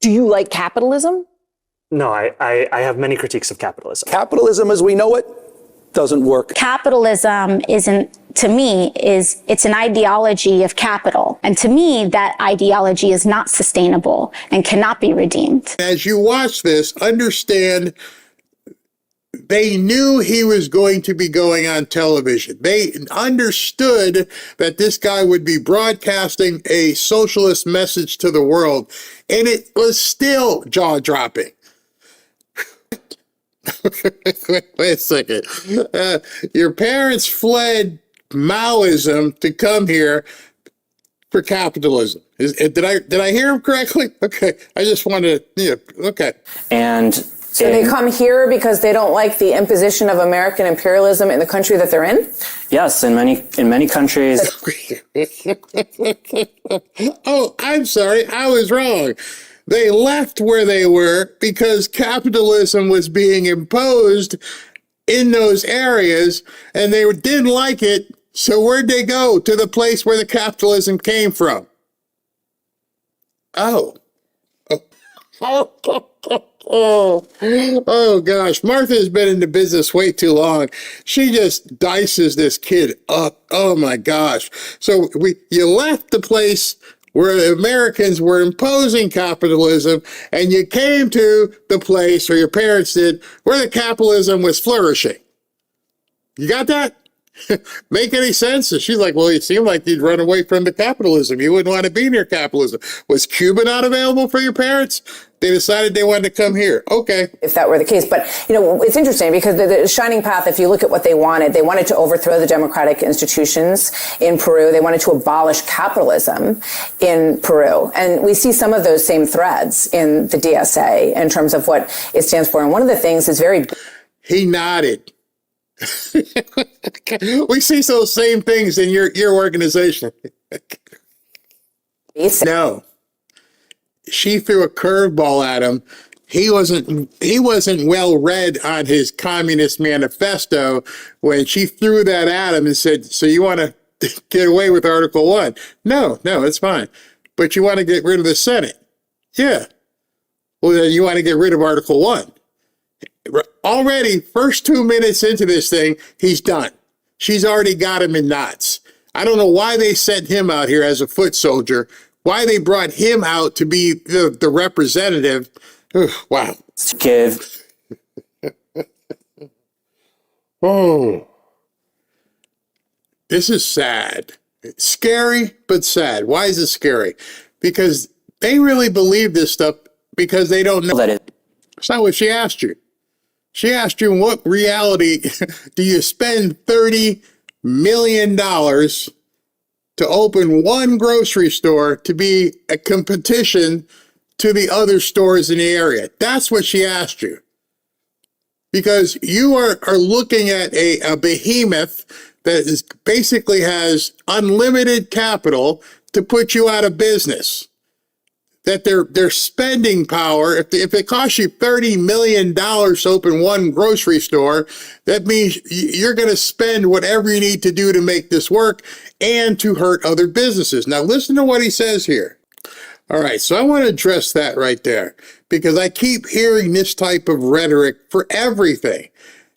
Do you like capitalism? No, I have many critiques of capitalism. Capitalism as we know it doesn't work. Capitalism isn't, to me, it's an ideology of capital. And to me, that ideology is not sustainable and cannot be redeemed. As you watch this, understand they knew he was going to be going on television. They understood that this guy would be broadcasting a socialist message to the world, and it was still jaw-dropping. Wait a second. Your parents fled Maoism to come here for capitalism. Did I hear him correctly? Okay, I just wanted to, okay. And so they come here because they don't like the imposition of American imperialism in the country that they're in? Yes, in many countries. Oh, I'm sorry, I was wrong. They left where they were because capitalism was being imposed in those areas, and they didn't like it. So where'd they go? To the place where the capitalism came from. Oh. Oh gosh, Martha's been in the business way too long. She just dices this kid up. Oh my gosh. So you left the place where the Americans were imposing capitalism, and you came to the place, or your parents did, where the capitalism was flourishing. You got that? Make any sense? And she's like, well, it seemed like you'd run away from the capitalism. You wouldn't want to be near capitalism. Was Cuba not available for your parents? They decided they wanted to come here. Okay. If that were the case. But, it's interesting because the shining path, if you look at what they wanted to overthrow the democratic institutions in Peru. They wanted to abolish capitalism in Peru. And we see some of those same threads in the DSA in terms of what it stands for. And one of the things is very... He nodded. We see those same things in your organization. No. She threw a curveball at him. He wasn't well read on his Communist Manifesto when she threw that at him and said, so you want to get away with Article 1? No, it's fine. But you want to get rid of the Senate? Yeah. Well, then you want to get rid of Article 1. Already, first 2 minutes into this thing, he's done. She's already got him in knots. I don't know why they sent him out here as a foot soldier, why they brought him out to be the representative. Ugh, wow. Give. Oh. This is sad. It's scary, but sad. Why is it scary? Because they really believe this stuff because they don't know. That's not what she asked you. She asked you, in what reality do you spend $30 million to open one grocery store to be a competition to the other stores in the area? That's what she asked you. Because you are looking at a behemoth that is basically has unlimited capital to put you out of business. That their spending power, if it costs you $30 million to open one grocery store, that means you're going to spend whatever you need to do to make this work and to hurt other businesses. Now listen to what he says here. All right, so I want to address that right there because I keep hearing this type of rhetoric for everything.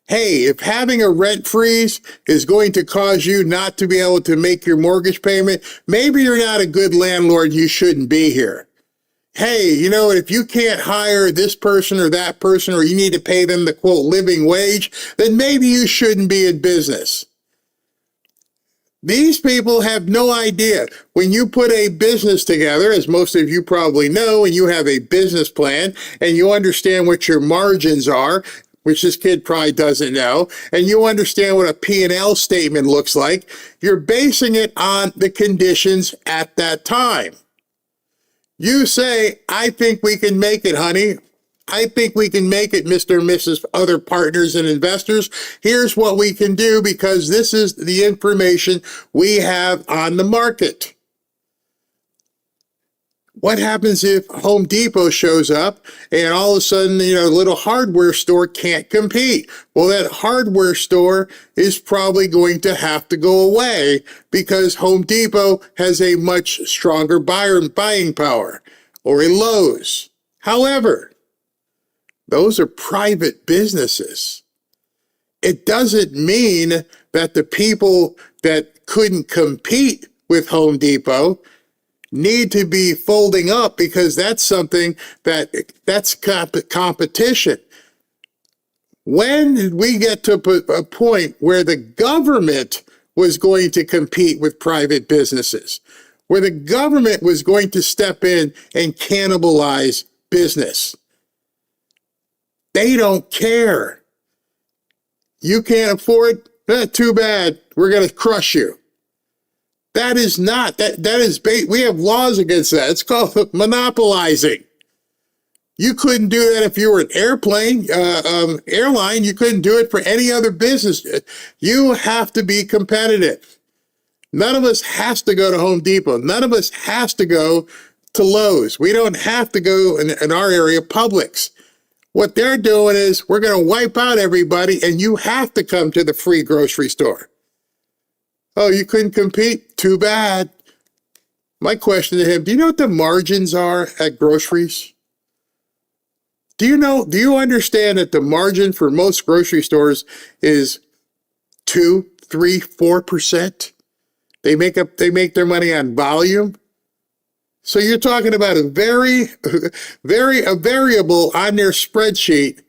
Hey, if having a rent freeze is going to cause you not to be able to make your mortgage payment, maybe you're not a good landlord, you shouldn't be here. Hey, if you can't hire this person or that person, or you need to pay them the quote living wage, then maybe you shouldn't be in business. These people have no idea. When you put a business together, as most of you probably know, and you have a business plan and you understand what your margins are, which this kid probably doesn't know, and you understand what a P&L statement looks like, you're basing it on the conditions at that time. You say, I think we can make it, honey. I think we can make it, Mr. and Mrs. Other partners and investors. Here's what we can do because this is the information we have on the market. What happens if Home Depot shows up and all of a sudden, a little hardware store can't compete? Well, that hardware store is probably going to have to go away because Home Depot has a much stronger buying power, or a Lowe's. However, those are private businesses. It doesn't mean that the people that couldn't compete with Home Depot need to be folding up, because that's something that's competition. When did we get to a point where the government was going to compete with private businesses, where the government was going to step in and cannibalize business? They don't care. You can't afford? Too bad. We're going to crush you. That is not, that is, we have laws against that. It's called monopolizing. You couldn't do that if you were an airline. You couldn't do it for any other business. You have to be competitive. None of us has to go to Home Depot. None of us has to go to Lowe's. We don't have to go in our area, Publix. What they're doing is we're going to wipe out everybody, and you have to come to the free grocery store. Oh, you couldn't compete? Too bad. My question to him, do you know what the margins are at groceries? Do you understand that the margin for most grocery stores is 2, 3, 4%? They make their money on volume. So you're talking about a variable on their spreadsheet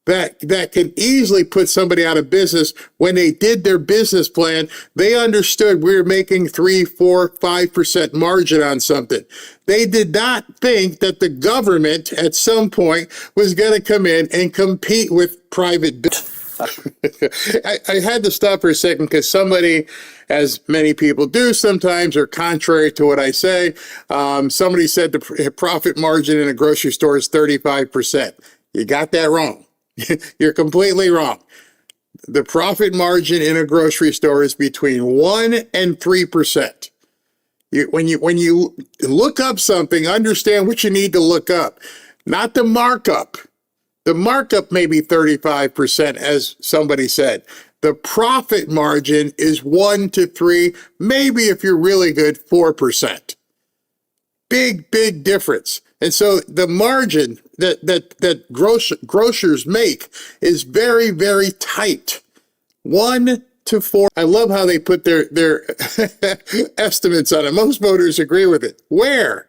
that can easily put somebody out of business. When they did their business plan, they understood we were making 3, 4, 5% margin on something. They did not think that the government at some point was going to come in and compete with private business. I had to stop for a second because somebody, as many people do sometimes, are contrary to what I say. Somebody said the profit margin in a grocery store is 35%. You got that wrong. You're completely wrong. The profit margin in a grocery store is between 1 and 3%. When you look up something, understand what you need to look up, not the markup. The markup may be 35%, as somebody said. The profit margin is 1 to 3, maybe if you're really good, 4%. Big difference. And so the margin that grocers make is very, very tight. 1 to 4. I love how they put their estimates on it. Most voters agree with it. Where?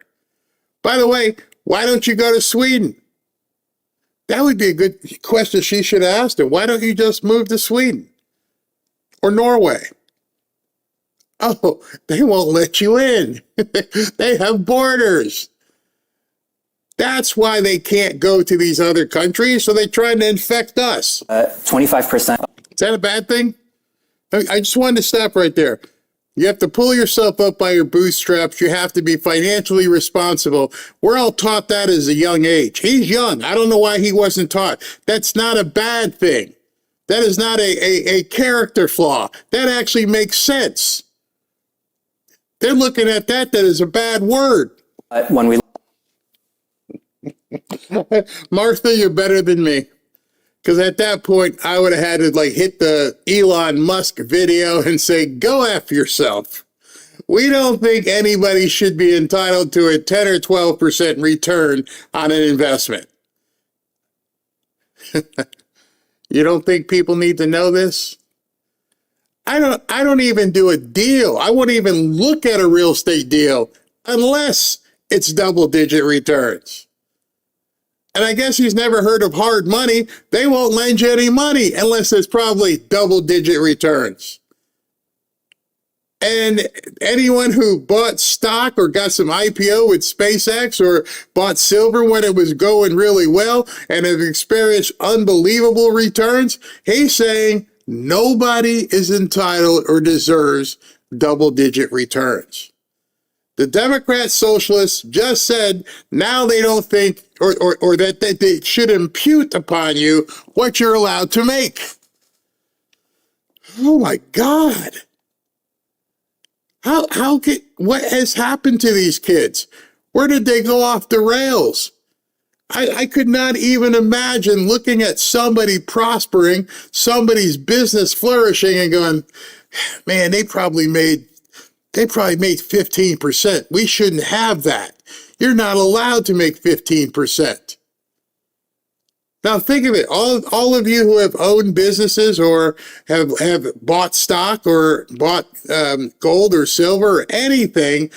By the way, why don't you go to Sweden? That would be a good question she should have asked him. Why don't you just move to Sweden or Norway? Oh, they won't let you in. They have borders. That's why they can't go to these other countries, so they're trying to infect us. 25%. Is that a bad thing? I just wanted to stop right there. You have to pull yourself up by your bootstraps. You have to be financially responsible. We're all taught that as a young age. He's young. I don't know why he wasn't taught. That's not a bad thing. That is not a character flaw. That actually makes sense. They're looking at that as a bad word. When we Martha, you're better than me. Because at that point, I would have had to hit the Elon Musk video and say, go F yourself. We don't think anybody should be entitled to a 10 or 12% return on an investment. You don't think people need to know this? I don't even do a deal. I won't even look at a real estate deal unless it's double-digit returns. And I guess he's never heard of hard money. They won't lend you any money unless it's probably double-digit returns. And anyone who bought stock or got some IPO with SpaceX or bought silver when it was going really well and have experienced unbelievable returns, he's saying nobody is entitled or deserves double-digit returns. The Democrat socialists just said now they don't think or that they should impute upon you what you're allowed to make. Oh my God. What has happened to these kids? Where did they go off the rails? I could not even imagine looking at somebody prospering, somebody's business flourishing and going, man, they probably made 15%. We shouldn't have that. You're not allowed to make 15%. Now think of it. All of you who have owned businesses or have bought stock or bought gold or silver or anything,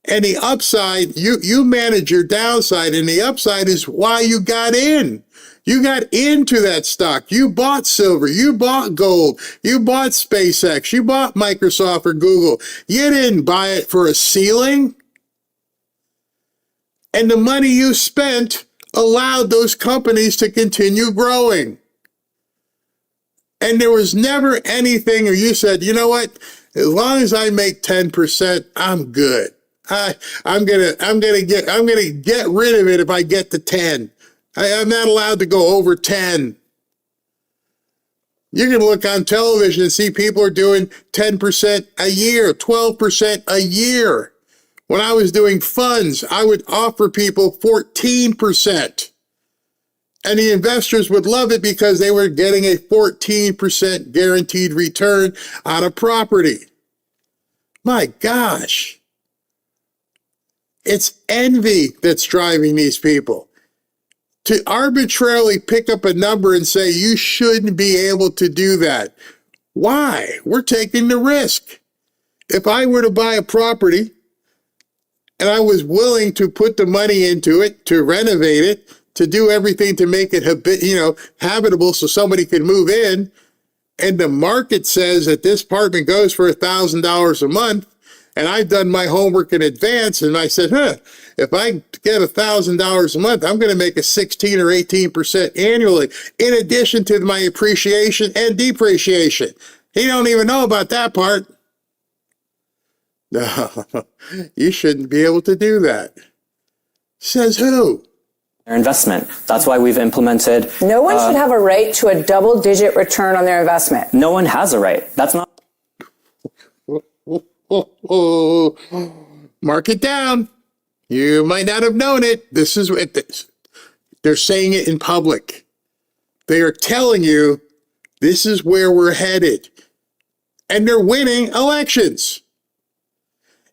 and the upside, you manage your downside, and the upside is why you got in. You got into that stock. You bought silver. You bought gold. You bought SpaceX. You bought Microsoft or Google. You didn't buy it for a ceiling. And the money you spent allowed those companies to continue growing. And there was never anything, or you said, you know what? As long as I make 10%, I'm good. I'm gonna get rid of it if I get to 10. I'm not allowed to go over 10. You can look on television and see people are doing 10% a year, 12% a year. When I was doing funds, I would offer people 14%. And the investors would love it because they were getting a 14% guaranteed return on a property. My gosh. It's envy that's driving these people. To arbitrarily pick up a number and say you shouldn't be able to do that. Why? We're taking the risk. If I were to buy a property and I was willing to put the money into it, to renovate it, to do everything to make it habitable so somebody could move in, and the market says that this apartment goes for $1,000 a month, and I've done my homework in advance, and I said, if I get $1,000 a month, I'm going to make a 16 or 18% annually, in addition to my appreciation and depreciation. He don't even know about that part. No, you shouldn't be able to do that. Says who? Their investment. That's why we've implemented. No one should have a right to a double-digit return on their investment. No one has a right. That's not. Mark it down. You might not have known it. This is what they're saying it in public. They are telling you this is where we're headed. And they're winning elections.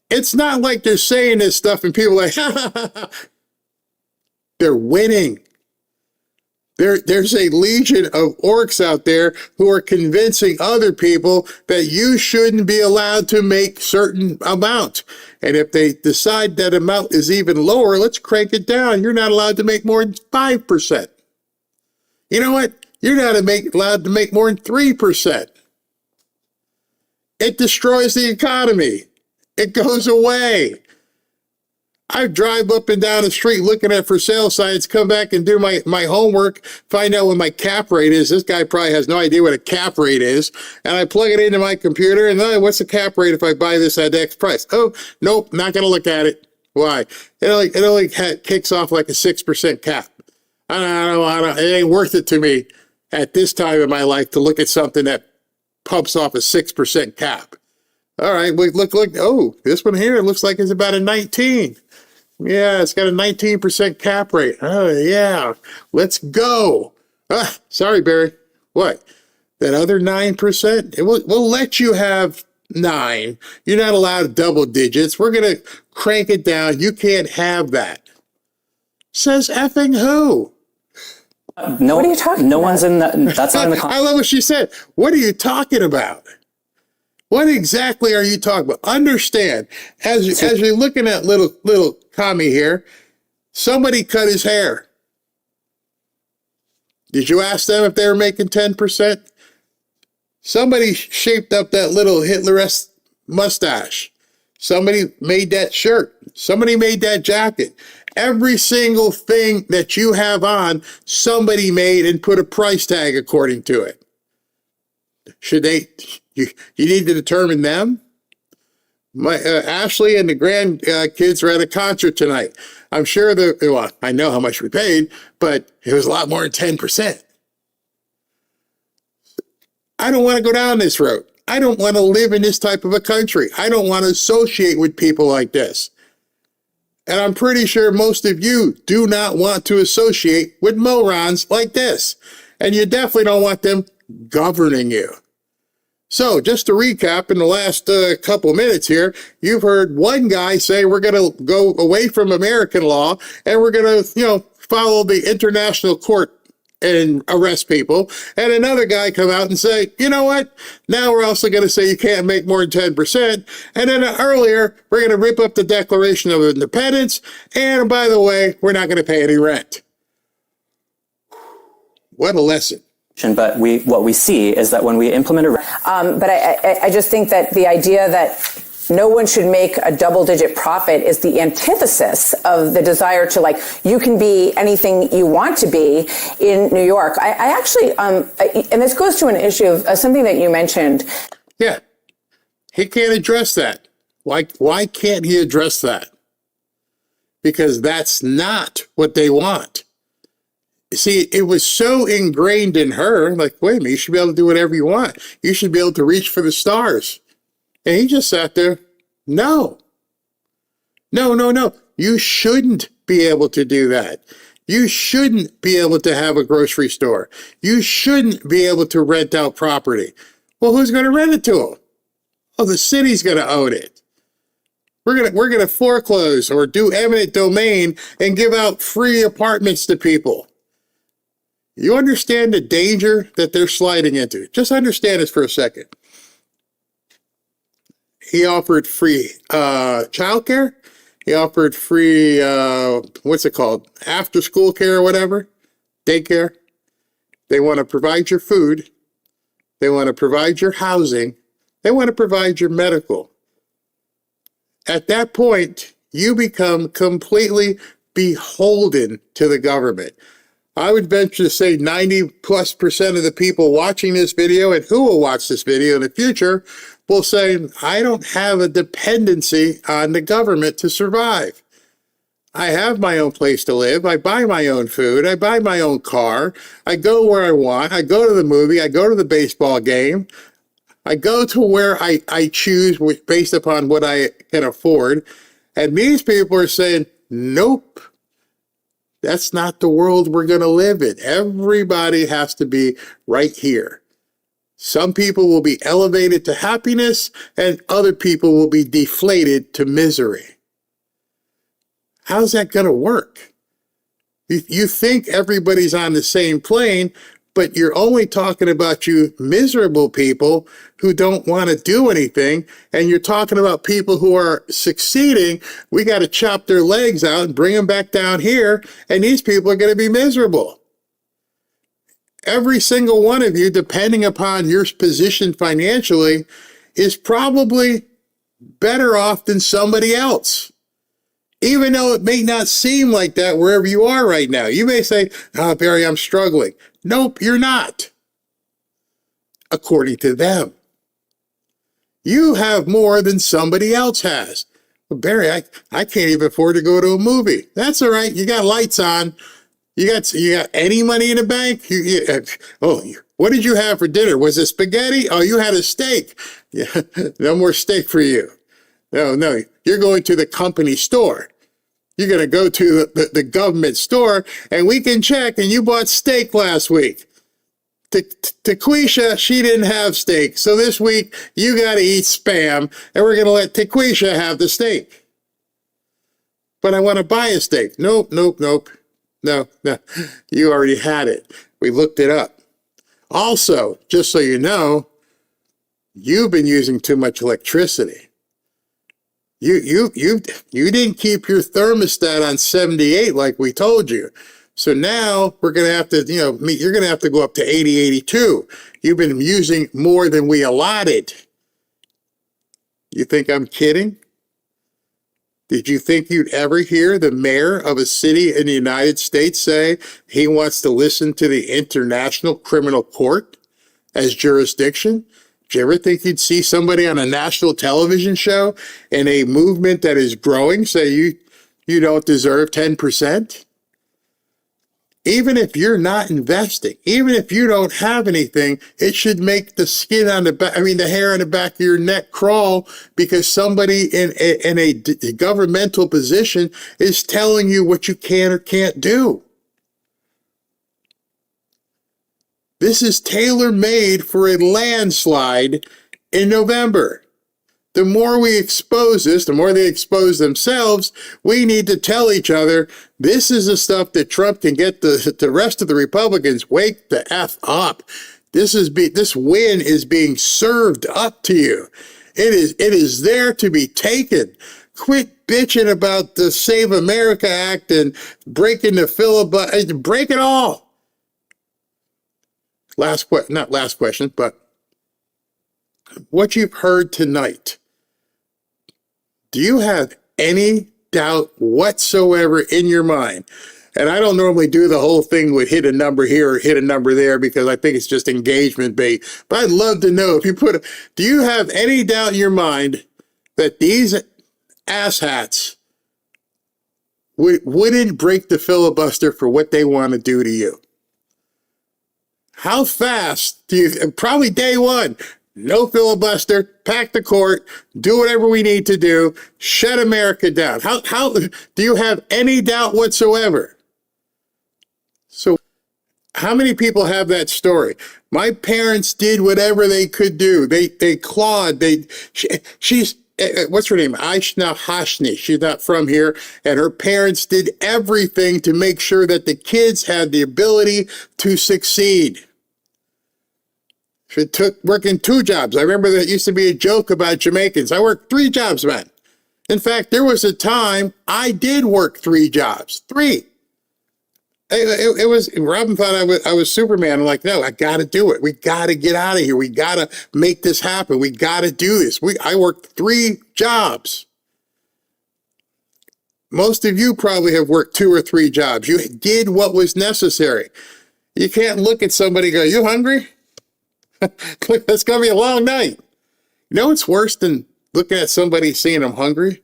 It's not like they're saying this stuff and people are like, they're winning. There's a legion of orcs out there who are convincing other people that you shouldn't be allowed to make certain amount. And if they decide that amount is even lower, let's crank it down. You're not allowed to make more than 5%. You know what? You're not allowed to make more than 3%. It destroys the economy. It goes away. I drive up and down the street looking at for sale signs, come back and do my homework, find out what my cap rate is. This guy probably has no idea what a cap rate is. And I plug it into my computer and what's the cap rate if I buy this at X price? Oh, nope, not going to look at it. Why? It only kicks off like a 6% cap. It ain't worth it to me at this time in my life to look at something that pumps off a 6% cap. All right, look. Oh, this one here, it looks like it's about a 19. Yeah, it's got a 19% cap rate. Oh, yeah. Let's go. Sorry, Barry. What? That other 9%? We'll let you have 9. You're not allowed double digits. We're going to crank it down. You can't have that. Says effing who? No, what are you talking no about? one's in that. That's not in the. I love what she said. What are you talking about? What exactly are you talking about? Understand, as you're looking at little Commie here, somebody cut his hair. Did you ask them if they were making 10%? Somebody shaped up that little Hitler-esque mustache. Somebody made that shirt. Somebody made that jacket. Every single thing that you have on, somebody made and put a price tag according to it. Should they? You need to determine them. Ashley and the grandkids are at a concert tonight. I'm sure I know how much we paid, but it was a lot more than 10%. I don't want to go down this road. I don't want to live in this type of a country. I don't want to associate with people like this. And I'm pretty sure most of you do not want to associate with morons like this. And you definitely don't want them governing you. So just to recap in the last couple minutes here, you've heard one guy say we're going to go away from American law and we're going to, follow the international court and arrest people. And another guy come out and say, you know what? Now we're also going to say you can't make more than 10%. And then earlier, we're going to rip up the Declaration of Independence. And by the way, we're not going to pay any rent. What a lesson. But what we see is that when we implement a but I just think that the idea that no one should make a double-digit profit is the antithesis of the desire to, you can be anything you want to be in New York. I actually, and this goes to an issue of something that you mentioned. Yeah, he can't address that. Why can't he address that? Because that's not what they want. See, it was so ingrained in her, wait a minute, you should be able to do whatever you want. You should be able to reach for the stars. And he just sat there, no. You shouldn't be able to do that. You shouldn't be able to have a grocery store. You shouldn't be able to rent out property. Well, who's going to rent it to them? Oh, the city's going to own it. We're going to foreclose or do eminent domain and give out free apartments to people. You understand the danger that they're sliding into. Just understand this for a second. He offered free childcare. He offered free, what's it called? After school care or whatever, daycare. They want to provide your food. They want to provide your housing. They want to provide your medical. At that point, you become completely beholden to the government. I would venture to say 90+% of the people watching this video and who will watch this video in the future will say, I don't have a dependency on the government to survive. I have my own place to live. I buy my own food. I buy my own car. I go where I want. I go to the movie. I go to the baseball game. I go to where I choose based upon what I can afford. And these people are saying, nope. That's not the world we're going to live in. Everybody has to be right here. Some people will be elevated to happiness and other people will be deflated to misery. How's that going to work? You think everybody's on the same plane, but you're only talking about you miserable people who don't want to do anything, and you're talking about people who are succeeding. We got to chop their legs out and bring them back down here, and these people are going to be miserable. Every single one of you, depending upon your position financially, is probably better off than somebody else. Even though it may not seem like that wherever you are right now. You may say, oh, Barry, I'm struggling. Nope, you're not. According to them. You have more than somebody else has. Well, Barry, I can't even afford to go to a movie. That's all right. You got lights on. You got any money in the bank? What did you have for dinner? Was it spaghetti? Oh, you had a steak. Yeah, no more steak for you. No, you're going to the company store. You're going to go to the government store, and we can check, and you bought steak last week. Tequisha, she didn't have steak. So this week, you got to eat Spam, and we're going to let Tequisha have the steak. But I want to buy a steak. Nope. No. You already had it. We looked it up. Also, just so you know, you've been using too much electricity. You didn't keep your thermostat on 78 like we told you. So now we're going to have to, you're going to have to go up to 80, 82. You've been using more than we allotted. You think I'm kidding? Did you think you'd ever hear the mayor of a city in the United States say he wants to listen to the International Criminal Court as jurisdiction? Did you ever think you'd see somebody on a national television show in a movement that is growing say you don't deserve 10%? Even if you're not investing, even if you don't have anything, it should make the skin on the back, the hair on the back of your neck crawl because somebody in a governmental position is telling you what you can or can't do. This is tailor-made for a landslide in November. The more we expose this, the more they expose themselves, we need to tell each other, this is the stuff that Trump can get the rest of the Republicans, wake the F up. This win is being served up to you. It is there to be taken. Quit bitching about the Save America Act and breaking the filibuster. Break it all. Not last question, but what you've heard tonight, do you have any doubt whatsoever in your mind? And I don't normally do the whole thing with hit a number here or hit a number there because I think it's just engagement bait. But I'd love to know if you do you have any doubt in your mind that these asshats wouldn't break the filibuster for what they want to do to you? How fast do you, probably day one, no filibuster, pack the court, do whatever we need to do, shut America down. How do you have any doubt whatsoever? So how many people have that story? My parents did whatever they could do. They clawed. She's, what's her name? Aishna Hashni. She's not from here. And her parents did everything to make sure that the kids had the ability to succeed. It took working 2 jobs. I remember there used to be a joke about Jamaicans. I worked 3 jobs, man. In fact, there was a time I did work 3 jobs. 3. It was, Robin thought I was Superman. I'm like, no, I got to do it. We got to get out of here. We got to make this happen. We got to do this. I worked 3 jobs. Most of you probably have worked 2 or 3 jobs. You did what was necessary. You can't look at somebody and go, you hungry? It's going to be a long night. You know what's worse than looking at somebody seeing them hungry?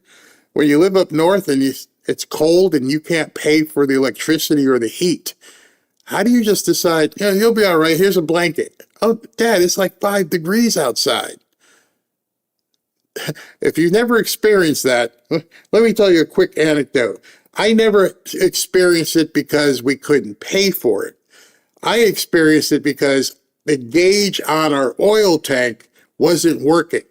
When you live up north and it's cold and you can't pay for the electricity or the heat. How do you just decide, you'll be all right, here's a blanket. Oh, Dad, it's like 5 degrees outside. If you've never experienced that, let me tell you a quick anecdote. I never experienced it because we couldn't pay for it. I experienced it because the gauge on our oil tank wasn't working.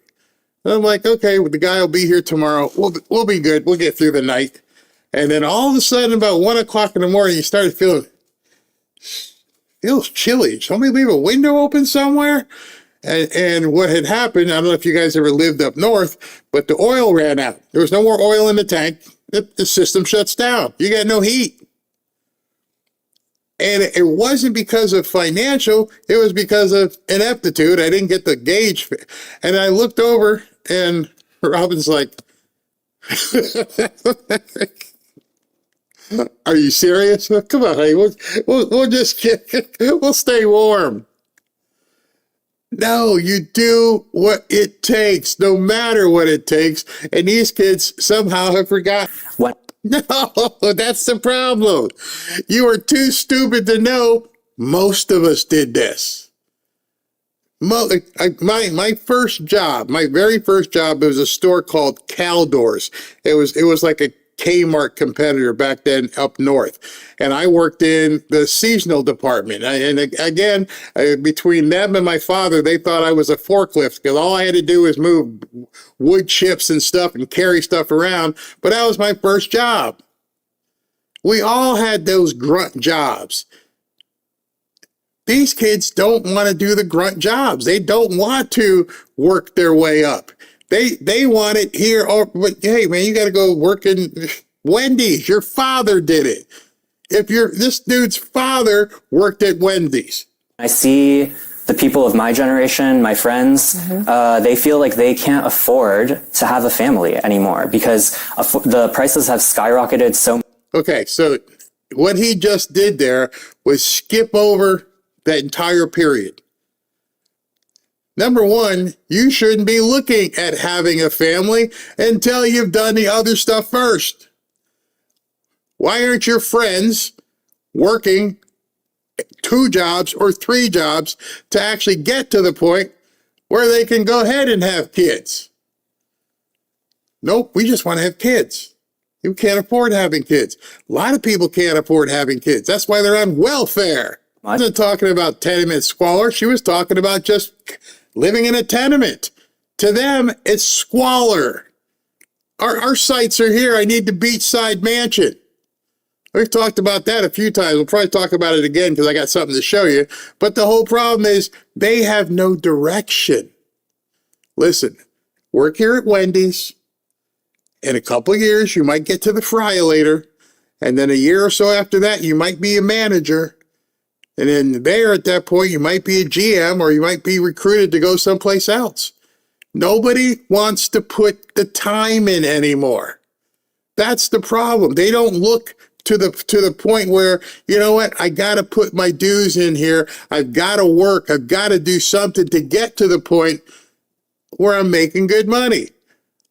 And I'm like, okay, well, the guy will be here tomorrow. We'll be good. We'll get through the night. And then all of a sudden, about 1 o'clock in the morning, you started feels chilly. Somebody leave a window open somewhere? And what had happened, I don't know if you guys ever lived up north, but the oil ran out. There was no more oil in the tank. The system shuts down. You got no heat. And it wasn't because of financial, it was because of ineptitude. I didn't get the gauge. And I looked over and Robin's like, are you serious? Come on, honey. We'll just we'll stay warm. No, you do what it takes, no matter what it takes. And these kids somehow have forgotten. What? No, that's the problem. You are too stupid to know. Most of us did this. My first job, my very first job, it was a store called Caldors. It was like a Kmart competitor back then up north. And I worked in the seasonal department. And again, between them and my father, they thought I was a forklift because all I had to do was move wood chips and stuff and carry stuff around. But that was my first job. We all had those grunt jobs. These kids don't want to do the grunt jobs. They don't want to work their way up. They want it here. But hey, man, you got to go work in Wendy's. Your father did it. This dude's father worked at Wendy's. I see the people of my generation, my friends, they feel like they can't afford to have a family anymore because the prices have skyrocketed so much. Okay, so what he just did there was skip over that entire period. Number one, you shouldn't be looking at having a family until you've done the other stuff first. Why aren't your friends working 2 jobs or 3 jobs to actually get to the point where they can go ahead and have kids? Nope, we just want to have kids. You can't afford having kids. A lot of people can't afford having kids. That's why they're on welfare. I wasn't talking about tenement squalor. She was talking about just living in a tenement. To them, it's squalor. Our sights are here. I need the beachside mansion. We've talked about that a few times. We'll probably talk about it again because I got something to show you. But the whole problem is they have no direction. Listen, work here at Wendy's. In a couple of years, you might get to the fry-later. And then a year or so after that, you might be a manager. And then there at that point, you might be a GM or you might be recruited to go someplace else. Nobody wants to put the time in anymore. That's the problem. They don't look to the point where, you know what, I got to put my dues in here. I've got to work. I've got to do something to get to the point where I'm making good money.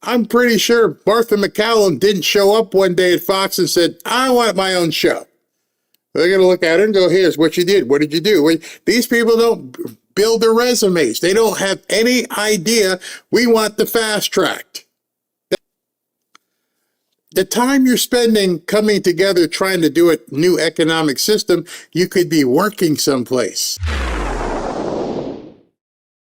I'm pretty sure Martha McCallum didn't show up one day at Fox and said, I want my own show. They're going to look at her and go, here's what you did. What did you do? These people don't build their resumes. They don't have any idea. We want the fast track. The time you're spending coming together trying to do a new economic system, you could be working someplace.